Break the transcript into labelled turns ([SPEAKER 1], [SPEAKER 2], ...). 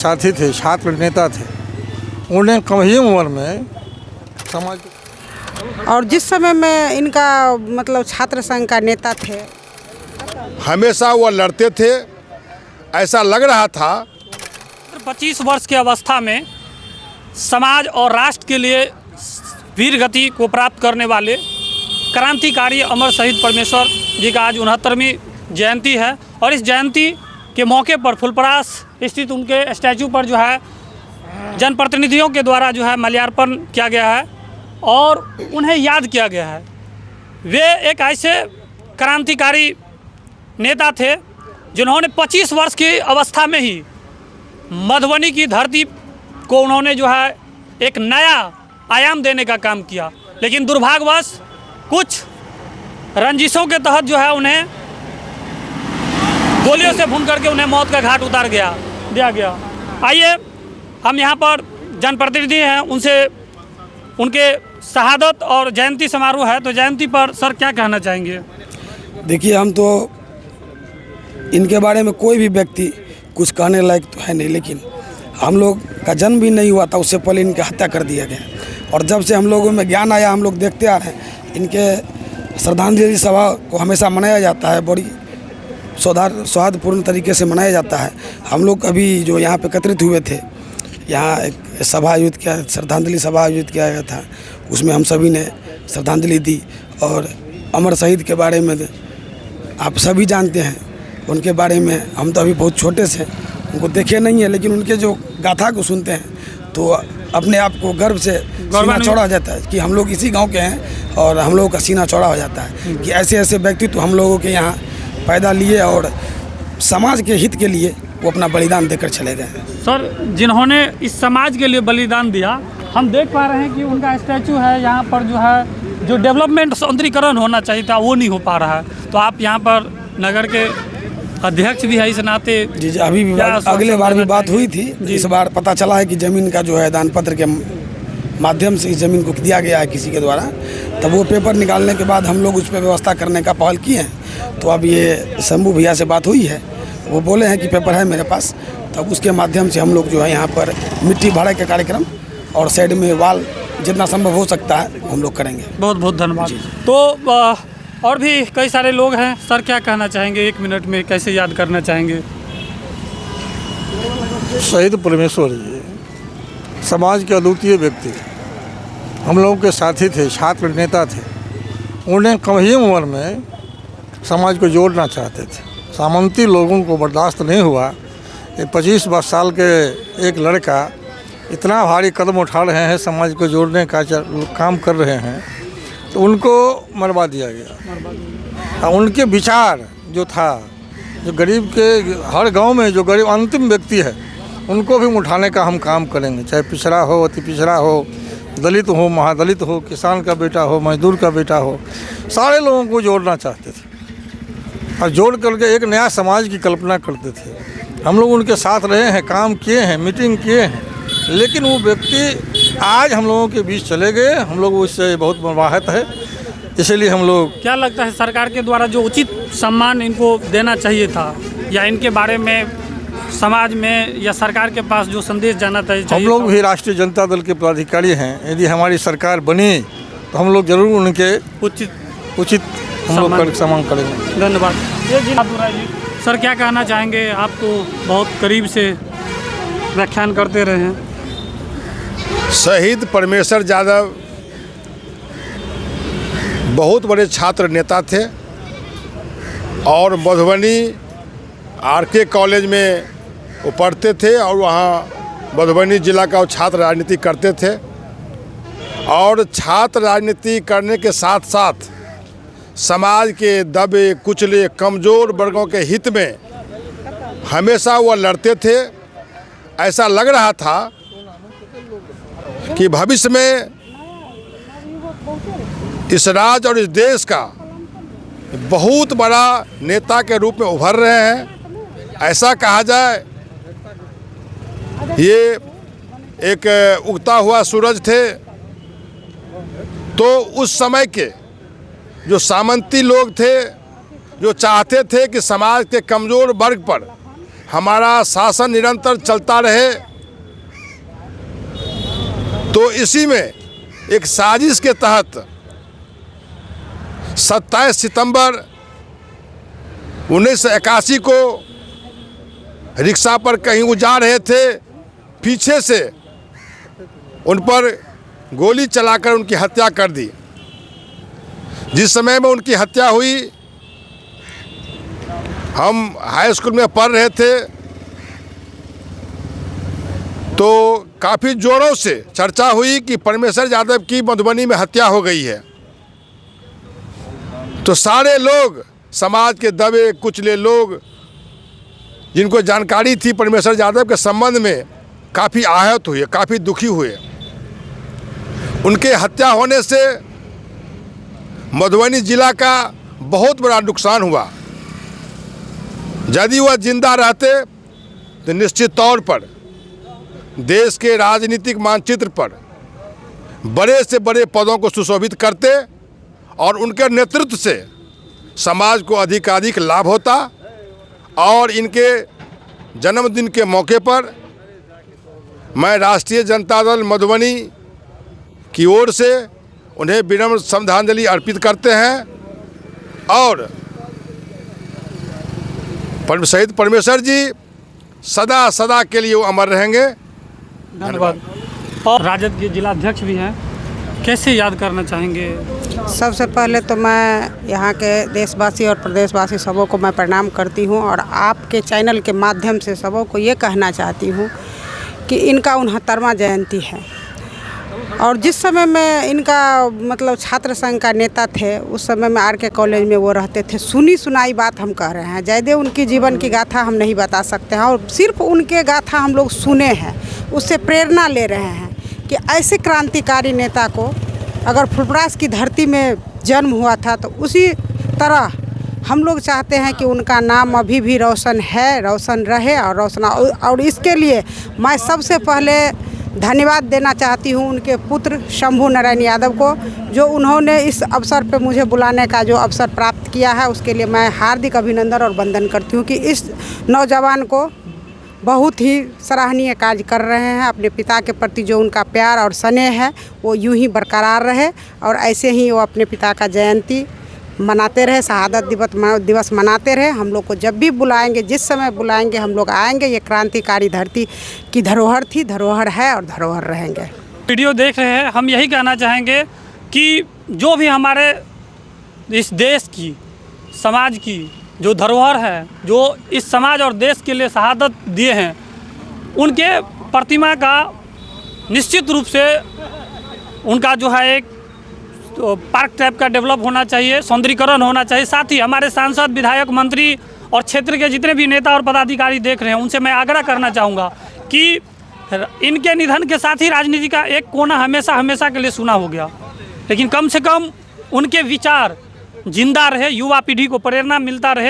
[SPEAKER 1] साथी थे, छात्र नेता थे। उन्हें कम ही उम्र में समाज
[SPEAKER 2] और जिस समय में इनका मतलब छात्र संघ का नेता थे,
[SPEAKER 3] हमेशा वो लड़ते थे। ऐसा लग रहा था
[SPEAKER 4] 25 वर्ष की अवस्था में समाज और राष्ट्र के लिए वीर गति को प्राप्त करने वाले क्रांतिकारी अमर शहीद परमेश्वर जी का आज 69वीं जयंती है। और इस जयंती के मौके पर फुलपरास स्थित उनके स्टैचू पर जो है जनप्रतिनिधियों के द्वारा जो है माल्यार्पण किया गया है और उन्हें याद किया गया है। वे एक ऐसे क्रांतिकारी नेता थे जिन्होंने 25 वर्ष की अवस्था में ही मधुबनी की धरती को उन्होंने जो है एक नया आयाम देने का काम किया। लेकिन दुर्भाग्यवश कुछ रंजिशों के तहत जो है उन्हें गोलियों से भून करके उन्हें मौत का घाट उतार दिया गया। आइए हम यहाँ पर जनप्रतिनिधि हैं, उनसे उनके शहादत और जयंती समारोह है, तो जयंती पर सर क्या कहना चाहेंगे?
[SPEAKER 5] देखिए, हम तो इनके बारे में कोई भी व्यक्ति कुछ कहने लायक तो है नहीं, लेकिन हम लोग का जन्म भी नहीं हुआ था उससे पहले इनकी हत्या कर दिया गया। और जब से हम लोगों में ज्ञान आया, हम लोग देखते आ रहे हैं इनके श्रद्धांजलि सभा को हमेशा मनाया जाता है, बड़ी सौहार्दपूर्ण तरीके से मनाया जाता है। हम लोग अभी जो यहाँ पे एकत्रित हुए थे, यहाँ एक सभा आयोजित किया, श्रद्धांजलि सभा आयोजित किया गया था, उसमें हम सभी ने श्रद्धांजलि दी। और अमर शहीद के बारे में आप सभी जानते हैं, उनके बारे में हम तो अभी बहुत छोटे से उनको देखे नहीं है, लेकिन उनके जो गाथा को सुनते हैं तो अपने आप को गर्व से सीना चौड़ा हो जाता है कि हम लोग इसी गांव के हैं। और हम लोगों का सीना चौड़ा हो जाता है कि ऐसे ऐसे व्यक्तित्व हम लोगों के यहाँ पैदा लिए और समाज के हित के लिए वो अपना बलिदान देकर चले गए।
[SPEAKER 4] सर, जिन्होंने इस समाज के लिए बलिदान दिया, हम देख पा रहे हैं कि उनका स्टैचू है यहाँ पर जो है, जो डेवलपमेंट सौंदर्यीकरण होना चाहिए था वो नहीं हो पा रहा है। तो आप यहाँ पर नगर के अध्यक्ष भी है इस नाते।
[SPEAKER 5] जी, अभी भी अगले बार भी बात हुई थी। इस बार पता चला है कि ज़मीन का जो है दान पत्र के माध्यम से इस ज़मीन को दिया गया है किसी के द्वारा। तब वो पेपर निकालने के बाद हम लोग उस पर व्यवस्था करने का पहल किए हैं। तो अब ये शंभू भैया से बात हुई है, वो बोले हैं कि पेपर है मेरे पास, तब उसके माध्यम से हम लोग जो है यहाँ पर मिट्टी भाड़े का कार्यक्रम और साइड में वाल जितना संभव हो सकता है हम लोग करेंगे।
[SPEAKER 4] बहुत बहुत धन्यवाद। तो और भी कई सारे लोग हैं, सर क्या कहना चाहेंगे? 1 मिनट में कैसे याद करना चाहेंगे?
[SPEAKER 1] शहीद परमेश्वर जी समाज के अद्वितीय व्यक्ति, हम लोगों के साथी थे, छात्र नेता थे। उन्हें कम ही उम्र में समाज को जोड़ना चाहते थे। सामंती लोगों को बर्दाश्त नहीं हुआ कि 25 साल के एक लड़का इतना भारी कदम उठा रहे हैं, समाज को जोड़ने का काम कर रहे हैं, तो उनको मरवा दिया गया। और उनके विचार जो था, जो गरीब के हर गांव में जो गरीब अंतिम व्यक्ति है उनको भी उठाने का हम काम करेंगे, चाहे पिछड़ा हो, अति पिछड़ा हो, दलित हो, महादलित हो, किसान का बेटा हो, मजदूर का बेटा हो, सारे लोगों को जोड़ना चाहते थे और जोड़ करके एक नया समाज की कल्पना करते थे। हम लोग उनके साथ रहे हैं, काम किए हैं, मीटिंग किए हैं, लेकिन वो व्यक्ति आज हम लोगों के बीच चले गए। हम लोग उससे बहुत मर्माहत है, इसलिए हम लोग। क्या
[SPEAKER 4] लगता है सरकार के द्वारा जो उचित सम्मान इनको देना चाहिए था, या इनके बारे में समाज में या सरकार के पास जो संदेश जाना चाहिए?
[SPEAKER 1] हम लोग भी राष्ट्रीय जनता दल के पदाधिकारी हैं। यदि हमारी सरकार बनी तो हम लोग जरूर उनके उचित हम लोग सम्मान करेंगे।
[SPEAKER 4] धन्यवाद। जी सर, क्या कहना चाहेंगे? आप तो बहुत करीब से व्याख्यान करते रहे हैं।
[SPEAKER 3] शहीद परमेश्वर यादव बहुत बड़े छात्र नेता थे और मधुबनी आर.के. कॉलेज में वो पढ़ते थे और वहाँ मधुबनी जिला का वो छात्र राजनीति करते थे। और छात्र राजनीति करने के साथ साथ समाज के दबे कुचले कमज़ोर वर्गों के हित में हमेशा वो लड़ते थे। ऐसा लग रहा था कि भविष्य में इस राज्य और इस देश का बहुत बड़ा नेता के रूप में उभर रहे हैं। ऐसा कहा जाए, ये एक उगता हुआ सूरज थे। तो उस समय के जो सामंती लोग थे, जो चाहते थे कि समाज के कमज़ोर वर्ग पर हमारा शासन निरंतर चलता रहे, तो इसी में एक साजिश के तहत 27 सितंबर 1981 को रिक्शा पर कहीं वो जा रहे थे, पीछे से उन पर गोली चलाकर उनकी हत्या कर दी। जिस समय में उनकी हत्या हुई, हम हाई स्कूल में पढ़ रहे थे, तो काफ़ी जोरों से चर्चा हुई कि परमेश्वर यादव की मधुबनी में हत्या हो गई है। तो सारे लोग, समाज के दबे कुचले लोग जिनको जानकारी थी परमेश्वर यादव के संबंध में, काफ़ी आहत हुए, काफ़ी दुखी हुए। उनके हत्या होने से मधुबनी जिला का बहुत बड़ा नुकसान हुआ। यदि वह जिंदा रहते तो निश्चित तौर पर देश के राजनीतिक मानचित्र पर बड़े से बड़े पदों को सुशोभित करते और उनके नेतृत्व से समाज को अधिकाधिक लाभ होता। और इनके जन्मदिन के मौके पर मैं राष्ट्रीय जनता दल मधुबनी की ओर से उन्हें विनम्र श्रद्धांजलि अर्पित करते हैं और शहीद परमेश्वर जी सदा सदा के लिए वो अमर रहेंगे।
[SPEAKER 4] धन्यवाद। और राजद के जिला अध्यक्ष भी हैं, कैसे याद करना चाहेंगे?
[SPEAKER 2] सबसे पहले तो मैं यहाँ के देशवासी और प्रदेशवासी सबों को मैं प्रणाम करती हूँ और आपके चैनल के माध्यम से सबों को ये कहना चाहती हूँ कि इनका 69वां जयंती है। और जिस समय में इनका मतलब छात्र संघ का नेता थे, उस समय में आर के कॉलेज में वो रहते थे। सुनी सुनाई बात हम कह रहे हैं, ज़्यादा उनकी जीवन की गाथा हम नहीं बता सकते हैं, और सिर्फ उनके गाथा हम लोग सुने हैं, उससे प्रेरणा ले रहे हैं कि ऐसे क्रांतिकारी नेता को अगर फुलपरास की धरती में जन्म हुआ था, तो उसी तरह हम लोग चाहते हैं कि उनका नाम अभी भी रोशन है, रोशन रहे और रोशन। और इसके लिए मैं सबसे पहले धन्यवाद देना चाहती हूँ उनके पुत्र शंभू नारायण यादव को, जो उन्होंने इस अवसर पे मुझे बुलाने का जो अवसर प्राप्त किया है, उसके लिए मैं हार्दिक अभिनंदन और वंदन करती हूँ कि इस नौजवान को बहुत ही सराहनीय कार्य कर रहे हैं। अपने पिता के प्रति जो उनका प्यार और स्नेह है वो यूं ही बरकरार रहे और ऐसे ही वो अपने पिता का जयंती मनाते रहे, शहादत दिवस मनाते रहे। हम लोग को जब भी बुलाएंगे, जिस समय बुलाएंगे, हम लोग आएंगे। ये क्रांतिकारी धरती की धरोहर थी, धरोहर है और धरोहर रहेंगे।
[SPEAKER 4] वीडियो देख रहे हैं, हम यही कहना चाहेंगे कि जो भी हमारे इस देश की, समाज की जो धरोहर है, जो इस समाज और देश के लिए शहादत दिए हैं, उनके प्रतिमा का निश्चित रूप से उनका जो है एक तो पार्क टाइप का डेवलप होना चाहिए, सौंदर्यीकरण होना चाहिए। साथ ही हमारे सांसद, विधायक, मंत्री और क्षेत्र के जितने भी नेता और पदाधिकारी देख रहे हैं, उनसे मैं आग्रह करना चाहूँगा कि इनके निधन के साथ ही राजनीति का एक कोना हमेशा के लिए सुना हो गया, लेकिन कम से कम उनके विचार जिंदा रहे, युवा पीढ़ी को प्रेरणा मिलता रहे।